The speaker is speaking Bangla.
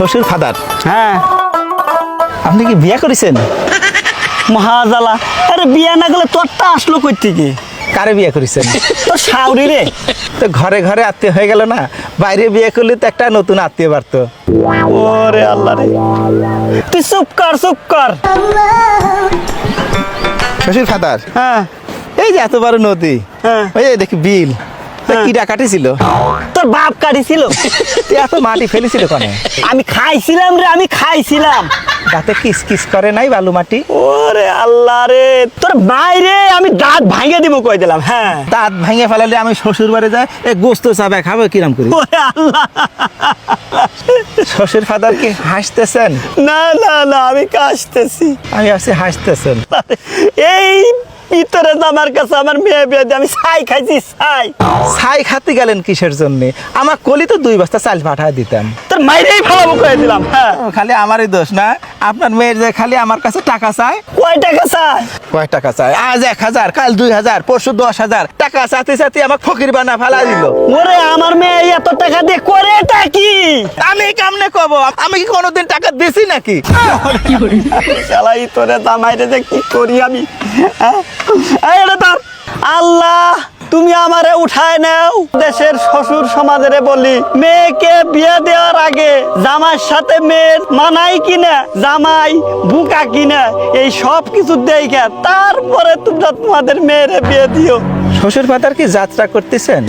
শ্বশুর ফাদার, হ্যাঁ আপনি কি বিয়ে করেছেন? মহাজালা। আরে বিয়া না গেলে তোরটা আসলো কই থেকে? কারে বিয়ে করেছেন? তোর শাউরি রে। তো ঘরে ঘরে আত্মীয় হয়ে গেল না, বাইরে বিয়ে করলে তো একটা নতুন আত্মীয় বাড়তো। ওরে আল্লাহ রে, তুই চুপ কর চুপ কর। শ্বশুর ফাদার, হ্যাঁ এই যে এত বড় নদী, হ্যাঁ ওই যে দেখি বিল, হ্যাঁ। কি ডাকাটি ছিল? তোর বাপ কাটিছিল। এত মাটি ফেলেছিল কনে? আমি খাইছিলাম রে, আমি খাইছিলাম। দাঁতে কিস কিস করে নাই বালু মাটি? ওরে আল্লাহ রে, তোর বাইরে আমি দাঁত ভাঙে দিব কই দিলাম। হ্যাঁ দাঁত ভাঙে ফেলালে আমি শ্বশুর বাড়ি যাই, এই গোস্ত চাবে খাবো কিরাম করি? ওরে আল্লাহ। শ্বশুর ফাদার কি হাসতেছেন? না না না, আমি কাশতেছি। আমি ভাবছি হাসতেছেন। এই ভিতরে আমার কাছে আমার মেয়ে বিয়ে দিয়ে আমি ছাই খাইছি ছাই। ছাই খাতে গেলেন কিসের জন্য? আমার কলি তো 2 বস্তা চাল পাঠায় দিতাম। তোর মাইরেই ভালো করে দিলাম। হ্যাঁ খালি আমারই দোষ না, আপনার মেয়ের যে খালি আমার কাছে টাকা চায়। কয় টাকা চাই? কয় টাকা চায়? আজ 1000, কাল 2000, পরশু 10,000 টাকা চাতে চাতে আমাকে ফকির বানা ফেলা দিল। ওরে আমার মেয়ে এত টাকা দিয়ে করে কি? আমি কেমনে কব? আমি কি কোনোদিন টাকা দিছি নাকি? শালাই তোরে জামাইরে যে কি করি আমি। হ্যাঁ? এই রে তোর আল্লাহ, তুমি আমারে উঠায় নাও। দেশের শ্বশুর সমাজেরে বলি, মেয়েকে বিয়ে দেওয়ার আগে জামাইয়ের সাথে মেয়ের মানাই কিনা, জামাই বুকা কিনা, এই সব কিছু দেখে তারপরে তোমরা তোমাদের মেয়েরে বিয়ে দিও। শ্বশুর ফাদার কি যাত্রা করতেছেন?